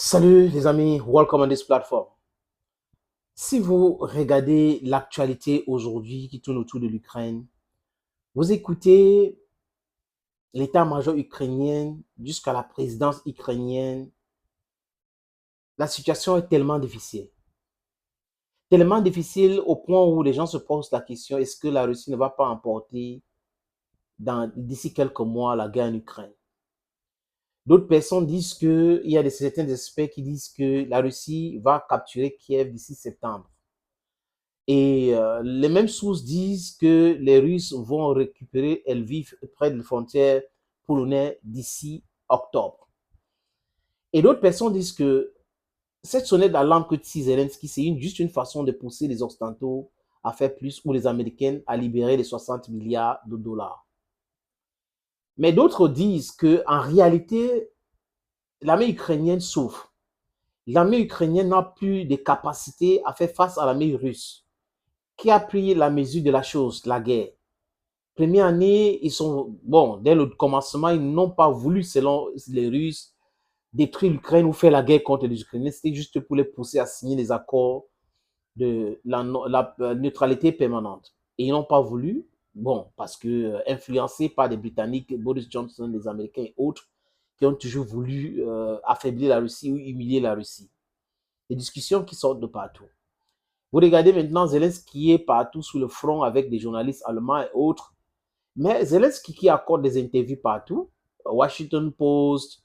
Salut les amis, welcome on this platform. Si vous regardez l'actualité aujourd'hui qui tourne autour de l'Ukraine, vous écoutez l'état-major ukrainien jusqu'à la présidence ukrainienne, la situation est tellement difficile. Tellement difficile au point où les gens se posent la question, est-ce que la Russie ne va pas emporter d'ici quelques mois la guerre en Ukraine? D'autres personnes disent qu'il y a certains experts qui disent que la Russie va capturer Kiev d'ici septembre. Et les mêmes sources disent que les Russes vont récupérer Lviv près de la frontière polonaise d'ici octobre. Et d'autres personnes disent que cette sonnette d'alarme que tire Zelensky, c'est juste une façon de pousser les Occidentaux à faire plus ou les Américains à libérer les 60 milliards de dollars. Mais d'autres disent qu'en réalité, l'armée ukrainienne souffre. L'armée ukrainienne n'a plus de capacité à faire face à l'armée russe, qui a pris la mesure de la chose, la guerre. Première année, ils sont, bon, dès le commencement, ils n'ont pas voulu, selon les Russes, détruire l'Ukraine ou faire la guerre contre les Ukrainiens. C'était juste pour les pousser à signer les accords de la neutralité permanente. Et ils n'ont pas voulu, bon, parce que influencés par des Britanniques, Boris Johnson, les Américains et autres, qui ont toujours voulu affaiblir la Russie ou humilier la Russie. Des discussions qui sortent de partout. Vous regardez maintenant Zelensky qui est partout sur le front avec des journalistes allemands et autres. Mais Zelensky qui accorde des interviews partout, Washington Post,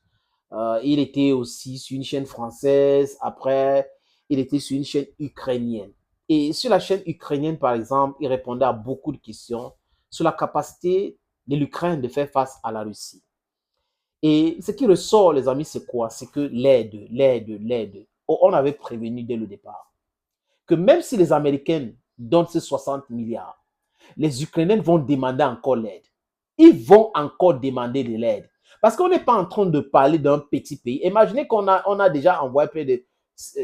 il était aussi sur une chaîne française, après, il était sur une chaîne ukrainienne. Et sur la chaîne ukrainienne, par exemple, il répondait à beaucoup de questions sur la capacité de l'Ukraine de faire face à la Russie. Et ce qui ressort, les amis, c'est quoi? C'est que l'aide. On avait prévenu dès le départ que même si les Américains donnent ces 60 milliards, les Ukrainiens vont demander encore l'aide. Ils vont encore demander de l'aide. Parce qu'on n'est pas en train de parler d'un petit pays. Imaginez qu'on a déjà envoyé près de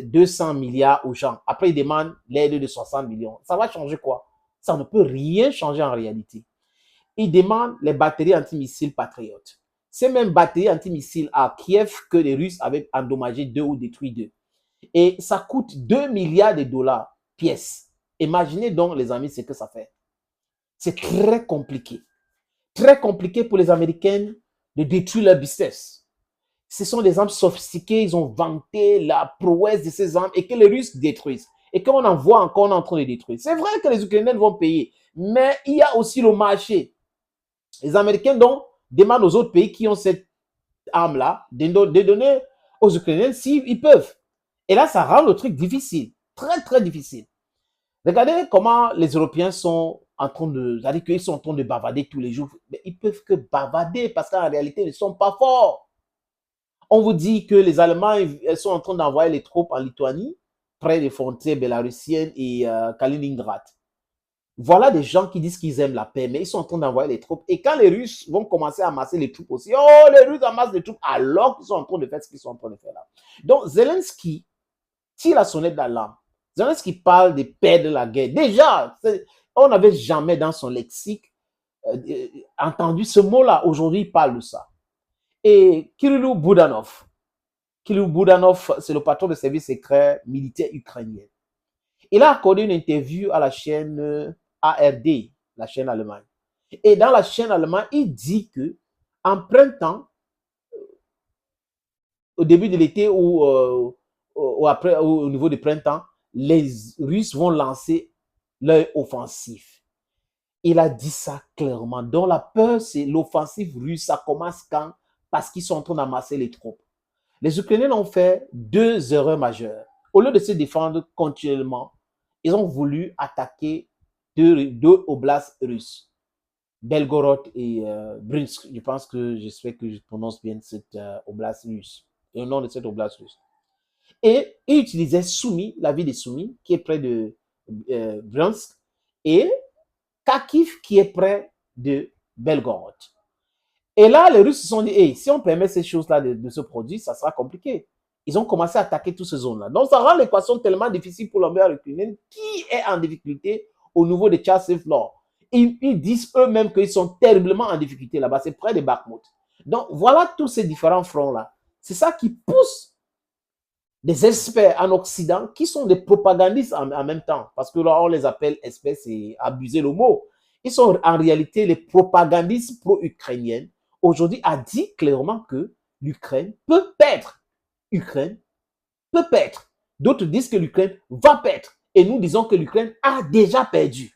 200 milliards aux gens. Après, ils demandent l'aide de 60 millions. Ça va changer quoi? Ça ne peut rien changer en réalité. Ils demandent les batteries antimissiles patriotes. Ces mêmes batteries antimissiles à Kiev que les Russes avaient endommagé 2 ou détruit 2. Et ça coûte 2 milliards de dollars pièce. Imaginez donc, les amis, ce que ça fait. C'est très compliqué. Très compliqué pour les Américains de détruire leur business. Ce sont des armes sophistiquées, ils ont vanté la prouesse de ces armes et que les Russes détruisent. Et qu'on en voit encore, on est en train de détruire. C'est vrai que les Ukrainiens vont payer, mais il y a aussi le marché. Les Américains donc demandent aux autres pays qui ont cette arme-là de donner aux Ukrainiens s'ils peuvent. Et là, ça rend le truc difficile, très très difficile. Regardez comment les Européens sont en train de, c'est-à-dire qu'ils sont en train de bavarder tous les jours. Mais ils peuvent que bavarder parce qu'en réalité, ils ne sont pas forts. On vous dit que les Allemands sont en train d'envoyer les troupes en Lituanie, près des frontières bélarusiennes et Kaliningrad. Voilà des gens qui disent qu'ils aiment la paix, mais ils sont en train d'envoyer les troupes. Et quand les Russes vont commencer à amasser les troupes aussi, oh, les Russes amassent les troupes alors qu'ils sont en train de faire ce qu'ils sont en train de faire là. Donc, Zelensky tire la sonnette d'alarme. Zelensky parle des pères de la guerre. Déjà, on n'avait jamais dans son lexique entendu ce mot-là. Aujourd'hui, il parle de ça. Et Kirill Budanov, c'est le patron de service secret militaire ukrainien. Il a accordé une interview à la chaîne ARD, la chaîne allemande. Et dans la chaîne allemande, il dit que en printemps, au début de l'été ou après, au niveau du printemps, les Russes vont lancer leur offensive. Il a dit ça clairement. Donc la peur, c'est l'offensive russe. Ça commence quand? Parce qu'ils sont en train d'amasser les troupes. Les Ukrainiens ont fait 2 erreurs majeures. Au lieu de se défendre continuellement, ils ont voulu attaquer deux oblasts russes. Belgorod et Brinsk. Je pense que j'espère que je prononce bien cette oblast russe. Le nom de cette oblast russe. Et ils utilisaient Soumy, la ville de Soumy, qui est près de Brinsk, et Kharkiv, qui est près de Belgorod. Et là, les Russes se sont dit, hey, si on permet ces choses-là de se produire, ça sera compliqué. Ils ont commencé à attaquer toutes ces zones-là. Donc, ça rend l'équation tellement difficile pour l'armée ukrainienne qui est en difficulté au niveau de Tchasivlor. Ils disent eux-mêmes qu'ils sont terriblement en difficulté là-bas. C'est près de Bakhmut. Donc, voilà tous ces différents fronts-là. C'est ça qui pousse des experts en Occident qui sont des propagandistes en même temps. Parce que là, on les appelle experts, c'est abuser le mot. Ils sont en réalité les propagandistes pro-ukrainiens. Aujourd'hui, a dit clairement que l'Ukraine peut perdre. Ukraine peut perdre. D'autres disent que l'Ukraine va perdre. Et nous disons que l'Ukraine a déjà perdu.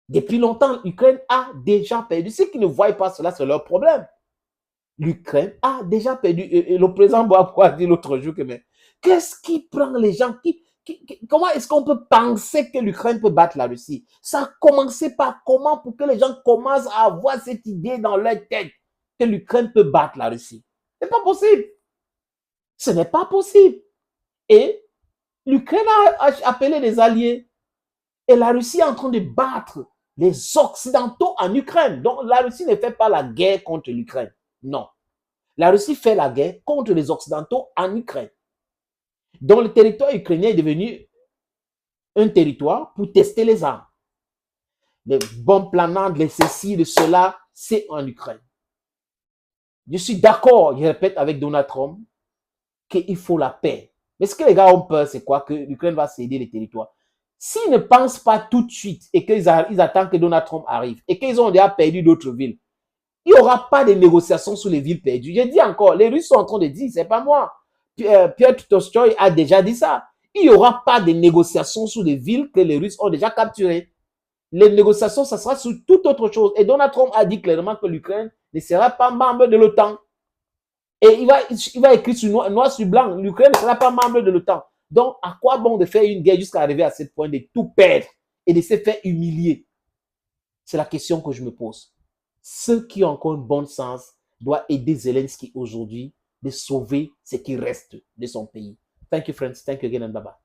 Depuis longtemps, l'Ukraine a déjà perdu. Ceux qui ne voient pas cela, c'est leur problème. L'Ukraine a déjà perdu. Et le président Boabo a dit l'autre jour que, mais qu'est-ce qui prend les gens comment est-ce qu'on peut penser que l'Ukraine peut battre la Russie? Ça a commencé par comment pour que les gens commencent à avoir cette idée dans leur tête que l'Ukraine peut battre la Russie. Ce n'est pas possible. Ce n'est pas possible. Et l'Ukraine a appelé les alliés. Et la Russie est en train de battre les Occidentaux en Ukraine. Donc la Russie ne fait pas la guerre contre l'Ukraine. Non. La Russie fait la guerre contre les Occidentaux en Ukraine. Donc le territoire ukrainien est devenu un territoire pour tester les armes. Les bombes planantes, les ceci, de cela, c'est en Ukraine. Je suis d'accord, je répète, avec Donald Trump, qu'il faut la paix. Mais ce que les gars ont peur, c'est quoi? Que l'Ukraine va céder les territoires. S'ils ne pensent pas tout de suite et qu'ils attendent que Donald Trump arrive et qu'ils ont déjà perdu d'autres villes, il n'y aura pas de négociations sur les villes perdues. Je dis encore, les Russes sont en train de dire, c'est pas moi. Piotr Tolstoï a déjà dit ça. Il n'y aura pas de négociations sur les villes que les Russes ont déjà capturées. Les négociations, ça sera sur toute autre chose. Et Donald Trump a dit clairement que l'Ukraine ne sera pas membre de l'OTAN. Et il va écrire sur noir sur blanc, l'Ukraine ne sera pas membre de l'OTAN. Donc, à quoi bon de faire une guerre jusqu'à arriver à ce point de tout perdre et de se faire humilier? C'est la question que je me pose. Ceux qui ont encore un bon sens doivent aider Zelensky aujourd'hui de sauver ce qui reste de son pays. Thank you, friends. Thank you again and bye-bye.